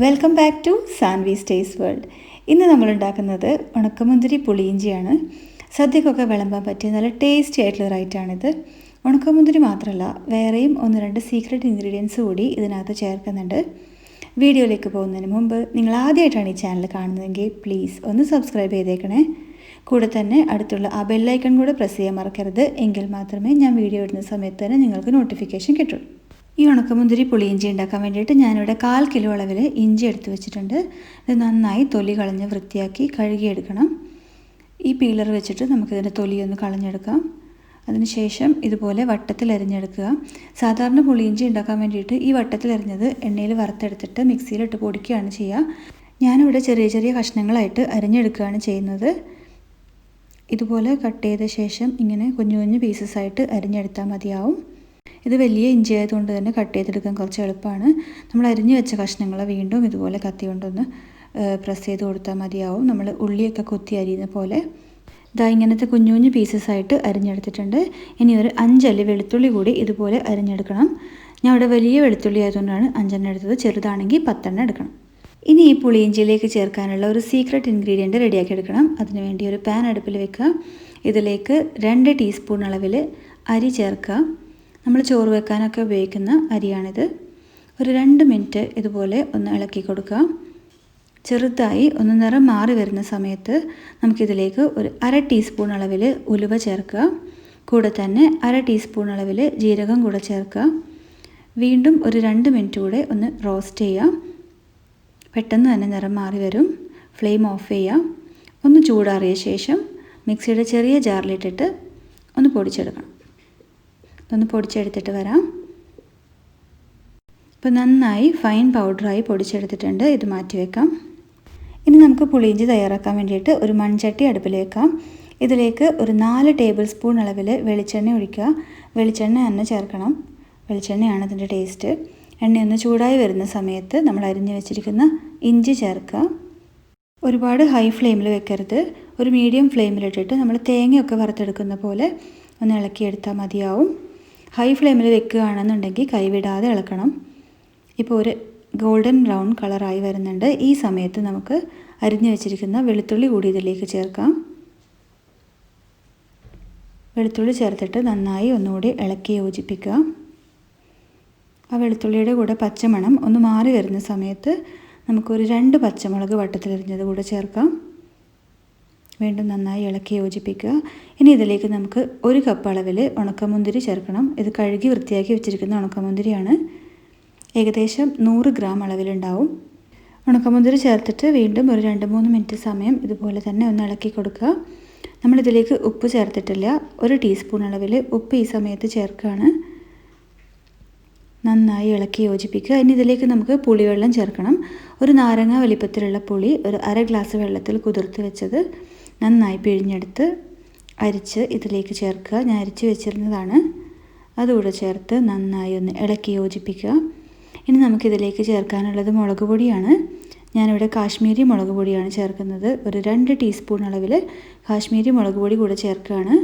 Welcome back to Sanvi's taste world. ഇന്ന് നമ്മൾ ഉണ്ടാക്കുന്നത് ഉണക്കമുന്തിരി പുളിയിഞ്ചിയാണ്. സദ്യക്കൊക്കെ വിളമ്പാൻ പറ്റിയ നല്ല ടേസ്റ്റി ആയിട്ടുള്ള റൈറ്റാണിത്. ഉണക്കമുന്തിരി മാത്രമല്ല, വേറെയും 1-2 സീക്രട്ട് ഇൻഗ്രീഡിയൻസ് കൂടി ഇതിനകത്ത് ചേർക്കുന്നുണ്ട്. വീഡിയോയിലേക്ക് പോകുന്നതിന് മുമ്പ് നിങ്ങൾ ആദ്യമായിട്ടാണ് ഈ ചാനൽ കാണുന്നതെങ്കിൽ പ്ലീസ് ഒന്ന് സബ്സ്ക്രൈബ് ചെയ്തേക്കണേ. കൂടെ തന്നെ അടുത്തുള്ള ആ ബെല്ലൈക്കൺ കൂടെ പ്രസ് ചെയ്യാൻ മറക്കരുത്. എങ്കിൽ മാത്രമേ ഞാൻ വീഡിയോ ഇടുന്ന സമയത്ത് തന്നെ നിങ്ങൾക്ക് നോട്ടിഫിക്കേഷൻ കിട്ടുള്ളൂ. ഈ ഉണക്കമുന്തിരി പുളിയിഞ്ചി ഉണ്ടാക്കാൻ വേണ്ടിയിട്ട് ഞാനിവിടെ 1/4 കിലോ അളവിൽ ഇഞ്ചി എടുത്ത് വെച്ചിട്ടുണ്ട്. ഇത് നന്നായി തൊലി കളഞ്ഞ് വൃത്തിയാക്കി കഴുകിയെടുക്കണം. ഈ പീലർ വെച്ചിട്ട് നമുക്കിതിൻ്റെ തൊലിയൊന്ന് കളഞ്ഞെടുക്കാം. അതിനുശേഷം ഇതുപോലെ വട്ടത്തിൽ അരിഞ്ഞെടുക്കുക. സാധാരണ പുളിയിഞ്ചി ഉണ്ടാക്കാൻ വേണ്ടിയിട്ട് ഈ വട്ടത്തിൽ അരിഞ്ഞത് എണ്ണയിൽ വറുത്തെടുത്തിട്ട് മിക്സിയിലിട്ട് പൊടിക്കുകയാണ് ചെയ്യുക. ഞാനിവിടെ ചെറിയ ചെറിയ കഷ്ണങ്ങളായിട്ട് അരിഞ്ഞെടുക്കുകയാണ് ചെയ്യുന്നത്. ഇതുപോലെ കട്ട് ചെയ്ത ശേഷം ഇങ്ങനെ കുഞ്ഞു കുഞ്ഞു പീസസായിട്ട് അരിഞ്ഞെടുത്താൽ മതിയാവും. ഇത് വലിയ ഇഞ്ചി ആയതുകൊണ്ട് തന്നെ കട്ട് ചെയ്തെടുക്കാൻ കുറച്ച് എളുപ്പമാണ്. നമ്മൾ അരിഞ്ഞു വെച്ച കഷ്ണങ്ങൾ വീണ്ടും ഇതുപോലെ കത്തി കൊണ്ടൊന്ന് പ്രസ് ചെയ്ത് കൊടുത്താൽ മതിയാവും. നമ്മൾ ഉള്ളിയൊക്കെ കൊത്തി അരിയുന്ന പോലെ ഇതാ ഇങ്ങനത്തെ കുഞ്ഞു കുഞ്ഞു പീസസായിട്ട് അരിഞ്ഞെടുത്തിട്ടുണ്ട്. ഇനി ഒരു 5 അല്ലി വെളുത്തുള്ളി കൂടി ഇതുപോലെ അരിഞ്ഞെടുക്കണം. ഞാൻ ഇവിടെ വലിയ വെളുത്തുള്ളി ആയതുകൊണ്ടാണ് 5 എണ്ണം എടുത്തത്. ചെറുതാണെങ്കിൽ 10 എണ്ണം എടുക്കണം. ഇനി ഈ പുളിയിഞ്ചിയിലേക്ക് ചേർക്കാനുള്ള ഒരു സീക്രട്ട് ഇൻഗ്രീഡിയൻറ്റ് റെഡിയാക്കി എടുക്കണം. അതിനുവേണ്ടി ഒരു പാൻ അടുപ്പിൽ വെക്കുക. ഇതിലേക്ക് 2 ടീസ്പൂൺ അളവിൽ അരി ചേർക്കുക. നമ്മൾ ചോറ് വെക്കാനൊക്കെ ഉപയോഗിക്കുന്ന അരിയാണിത്. ഒരു 2 മിനിറ്റ് ഇതുപോലെ ഒന്ന് ഇളക്കി കൊടുക്കുക. ചെറുതായി ഒന്ന് നിറം മാറി വരുന്ന സമയത്ത് നമുക്കിതിലേക്ക് ഒരു 1/2 ടീസ്പൂൺ അളവിൽ ഉലുവ ചേർക്കുക. കൂടെ തന്നെ 1/2 ടീസ്പൂൺ അളവിൽ ജീരകം കൂടെ ചേർക്കുക. വീണ്ടും ഒരു 2 മിനിറ്റ് കൂടെ ഒന്ന് റോസ്റ്റ് ചെയ്യുക. പെട്ടെന്ന് തന്നെ നിറം മാറി വരും. ഫ്ലെയിം ഓഫ് ചെയ്യുക. ഒന്ന് ചൂടാറിയ ശേഷം മിക്സിയുടെ ചെറിയ ജാറിലിട്ടിട്ട് ഒന്ന് പൊടിച്ചെടുക്കണം. ഒന്ന് പൊടിച്ചെടുത്തിട്ട് വരാം. ഇപ്പോൾ നന്നായി ഫൈൻ പൗഡറായി പൊടിച്ചെടുത്തിട്ടുണ്ട്. ഇത് മാറ്റി വെക്കാം. ഇനി നമുക്ക് പുളിയിഞ്ചി തയ്യാറാക്കാൻ വേണ്ടിയിട്ട് ഒരു മൺചട്ടി അടുപ്പിൽ വെക്കാം. ഇതിലേക്ക് ഒരു 4 ടേബിൾ സ്പൂൺ അളവിൽ വെളിച്ചെണ്ണ ഒഴിക്കുക. വെളിച്ചെണ്ണ തന്നെ ചേർക്കണം. വെളിച്ചെണ്ണയാണ് ഇതിൻ്റെ ടേസ്റ്റ്. എണ്ണയൊന്ന് ചൂടായി വരുന്ന സമയത്ത് നമ്മൾ അരിഞ്ഞു വെച്ചിരിക്കുന്ന ഇഞ്ചി ചേർക്കുക. ഒരുപാട് ഹൈ ഫ്ലെയിമിൽ വെക്കരുത്. ഒരു മീഡിയം ഫ്ലെയിമിലിട്ടിട്ട് നമ്മൾ തേങ്ങയൊക്കെ വറുത്തെടുക്കുന്ന പോലെ ഒന്ന് ഇളക്കിയെടുത്താൽ മതിയാവും. ഹൈ ഫ്ലെയിമിൽ വെക്കുകയാണെന്നുണ്ടെങ്കിൽ കൈവിടാതെ ഇളക്കണം. ഇപ്പോൾ ഒരു ഗോൾഡൻ ബ്രൗൺ കളറായി വരുന്നുണ്ട്. ഈ സമയത്ത് നമുക്ക് അരിഞ്ഞു വെച്ചിരിക്കുന്ന വെളുത്തുള്ളി കൂടി ഇതിലേക്ക് ചേർക്കാം. വെളുത്തുള്ളി ചേർത്തിട്ട് നന്നായി ഒന്നുകൂടി ഇളക്കി യോജിപ്പിക്കുക. ആ വെളുത്തുള്ളിയുടെ കൂടെ പച്ചമണം ഒന്ന് മാറി വരുന്ന സമയത്ത് നമുക്കൊരു 2 പച്ചമുളക് വട്ടത്തിലരിഞ്ഞത് കൂടെ ചേർക്കാം. വീണ്ടും നന്നായി ഇളക്കി യോജിപ്പിക്കുക. ഇനി ഇതിലേക്ക് നമുക്ക് 1 കപ്പ് അളവിൽ ഉണക്കമുന്തിരി ചേർക്കണം. ഇത് കഴുകി വൃത്തിയാക്കി വെച്ചിരിക്കുന്ന ഉണക്കമുന്തിരിയാണ്. ഏകദേശം 100 ഗ്രാം അളവിലുണ്ടാവും. ഉണക്കമുന്തിരി ചേർത്തിട്ട് വീണ്ടും ഒരു 2-3 മിനിറ്റ് സമയം ഇതുപോലെ തന്നെ ഒന്ന് ഇളക്കി കൊടുക്കുക. നമ്മളിതിലേക്ക് ഉപ്പ് ചേർത്തിട്ടില്ല. 1 ടീസ്പൂൺ അളവിൽ ഉപ്പ് ഈ സമയത്ത് ചേർക്കുകയാണ്. നന്നായി ഇളക്കി യോജിപ്പിക്കുക. ഇനി ഇതിലേക്ക് നമുക്ക് പുളിവെള്ളം ചേർക്കണം. ഒരു നാരങ്ങ വലിപ്പത്തിലുള്ള പുളി ഒരു 1/2 ഗ്ലാസ് വെള്ളത്തിൽ കുതിർത്ത് വെച്ചത് നന്നായി പിഴിഞ്ഞെടുത്ത് അരിച്ച് ഇതിലേക്ക് ചേർക്കുക. ഞാൻ അരിച്ച് വെച്ചിരുന്നതാണ്. അതുകൂടെ ചേർത്ത് നന്നായി ഒന്ന് ഇളക്കി യോജിപ്പിക്കുക. ഇനി നമുക്കിതിലേക്ക് ചേർക്കാനുള്ളത് മുളക് പൊടിയാണ്. ഞാനിവിടെ കാശ്മീരി മുളക് പൊടിയാണ് ചേർക്കുന്നത്. ഒരു 2 ടീസ്പൂൺ അളവിൽ കാശ്മീരി മുളക് പൊടി കൂടെ ചേർക്കുകയാണ്.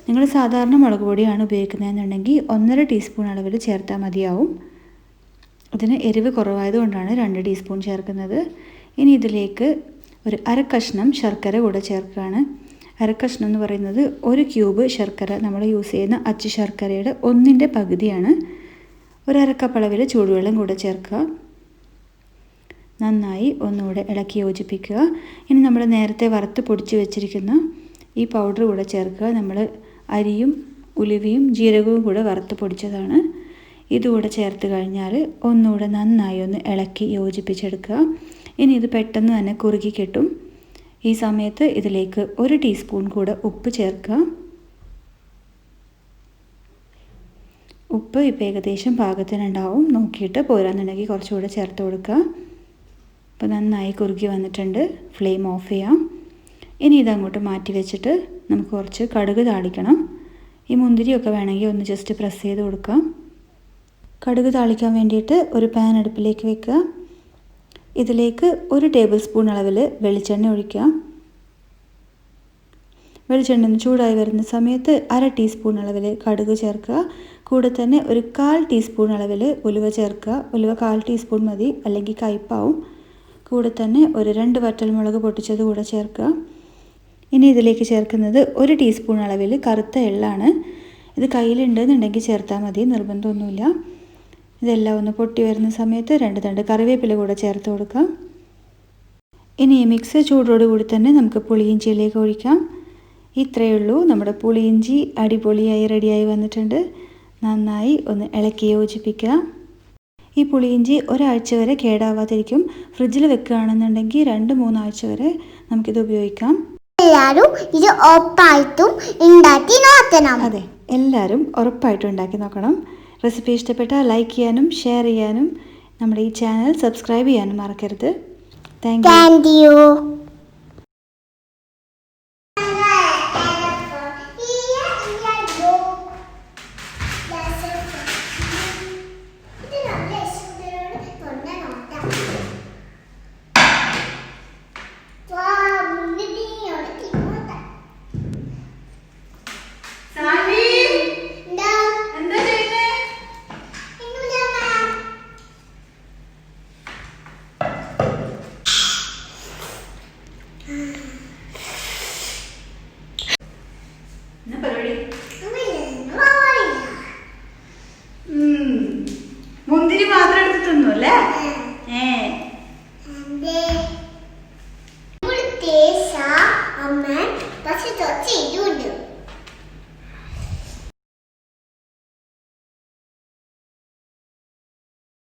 നിങ്ങൾ സാധാരണ മുളക് പൊടിയാണ് ഉപയോഗിക്കുന്നതെന്നുണ്ടെങ്കിൽ 1.5 ടീസ്പൂൺ അളവിൽ ചേർത്താൽ മതിയാവും. ഇതിന് എരിവ് കുറവായതുകൊണ്ടാണ് 2 ടീസ്പൂൺ ചേർക്കുന്നത്. ഇനി ഇതിലേക്ക് ഒരു 1/2 കഷ്ണം ശർക്കര കൂടെ ചേർക്കുകയാണ്. 1/2 കഷ്ണം എന്ന് പറയുന്നത് 1 ക്യൂബ് ശർക്കര, നമ്മൾ യൂസ് ചെയ്യുന്ന അച്ചു ശർക്കരയുടെ 1/4 പകുതിയാണ്. ഒരു 1/2 കപ്പ് അളവിൽ ചൂടുവെള്ളം കൂടെ ചേർക്കുക. നന്നായി ഒന്നുകൂടെ ഇളക്കി യോജിപ്പിക്കുക. ഇനി നമ്മൾ നേരത്തെ വറുത്ത് പൊടിച്ച് വെച്ചിരിക്കുന്ന ഈ പൗഡർ കൂടെ ചേർക്കുക. നമ്മൾ അരിയും ഉലുവയും ജീരകവും കൂടെ വറുത്ത് പൊടിച്ചതാണ്. ഇതുകൂടെ ചേർത്ത് കഴിഞ്ഞാൽ ഒന്നുകൂടെ നന്നായി ഒന്ന് ഇളക്കി യോജിപ്പിച്ചെടുക്കുക. ഇനി ഇത് പെട്ടെന്ന് തന്നെ കുറുകി കിട്ടും. ഈ സമയത്ത് ഇതിലേക്ക് 1 ടീസ്പൂൺ കൂടെ ഉപ്പ് ചേർക്കുക. ഉപ്പ് ഇപ്പോൾ ഏകദേശം പാകത്തിനുണ്ടാവും. നോക്കിയിട്ട് പോരാന്നുണ്ടെങ്കിൽ കുറച്ചുകൂടെ ചേർത്ത് കൊടുക്കുക. അപ്പോൾ നന്നായി കുറുകി വന്നിട്ടുണ്ട്. ഫ്ലെയിം ഓഫ് ചെയ്യാം. ഇനി ഇതങ്ങോട്ട് മാറ്റി വെച്ചിട്ട് നമുക്ക് കുറച്ച് കടുക് താളിക്കണം. ഈ മുന്തിരിയൊക്കെ വേണമെങ്കിൽ ഒന്ന് ജസ്റ്റ് പ്രസ് ചെയ്ത് കൊടുക്കാം. കടുക് താളിക്കാൻ വേണ്ടിയിട്ട് ഒരു പാൻ അടുപ്പിലേക്ക് വെക്കുക. ഇതിലേക്ക് 1 ടേബിൾ സ്പൂൺ അളവിൽ വെളിച്ചെണ്ണ ഒഴിക്കുക. വെളിച്ചെണ്ണ ഒന്ന് ചൂടായി വരുന്ന സമയത്ത് 1/2 ടീസ്പൂൺ അളവിൽ കടുക് ചേർക്കുക. കൂടെ തന്നെ ഒരു 1/4 ടീസ്പൂൺ അളവിൽ ഉലുവ ചേർക്കുക. ഉലുവ 1/4 ടീസ്പൂൺ മതി, അല്ലെങ്കിൽ കയ്പ്പാവും. കൂടെ തന്നെ ഒരു 2 വറ്റൽമുളക് പൊട്ടിച്ചത് കൂടെ ചേർക്കുക. ഇനി ഇതിലേക്ക് ചേർക്കുന്നത് 1 ടീസ്പൂൺ അളവിൽ കറുത്ത എള്ളാണ്. ഇത് കയ്യിലുണ്ടെന്നുണ്ടെങ്കിൽ ചേർത്താൽ മതി, നിർബന്ധമൊന്നുമില്ല. ഇതെല്ലാം ഒന്ന് പൊട്ടി വരുന്ന സമയത്ത് 2 തണ്ട് കറിവേപ്പില കൂടെ ചേർത്ത് കൊടുക്കാം. ഇനി ഈ മിക്സ് ചൂടോടുകൂടി തന്നെ നമുക്ക് പുളിയിഞ്ചിയിലേക്ക് ഒഴിക്കാം. ഇത്രയേ ഉള്ളൂ, നമ്മുടെ പുളിയിഞ്ചി അടിപൊളിയായി റെഡിയായി വന്നിട്ടുണ്ട്. നന്നായി ഒന്ന് ഇളക്കി യോജിപ്പിക്കുക. ഈ പുളിയിഞ്ചി ഒരാഴ്ച വരെ കേടാവാതിരിക്കും. ഫ്രിഡ്ജിൽ വെക്കുകയാണെന്നുണ്ടെങ്കിൽ 2-3 ആഴ്ച വരെ നമുക്കിത് ഉപയോഗിക്കാം. എല്ലാവരും ഇത് ഉറപ്പായിട്ടും ഉണ്ടാക്കി നോക്കണം. അതെ, എല്ലാവരും ഉറപ്പായിട്ടും ഉണ്ടാക്കി നോക്കണം. റെസിപ്പി ഇഷ്ടപ്പെട്ടാൽ ലൈക്ക് ചെയ്യാനും ഷെയർ ചെയ്യാനും നമ്മുടെ ഈ ചാനൽ സബ്സ്ക്രൈബ് ചെയ്യാനും മറക്കരുത്. Thank you.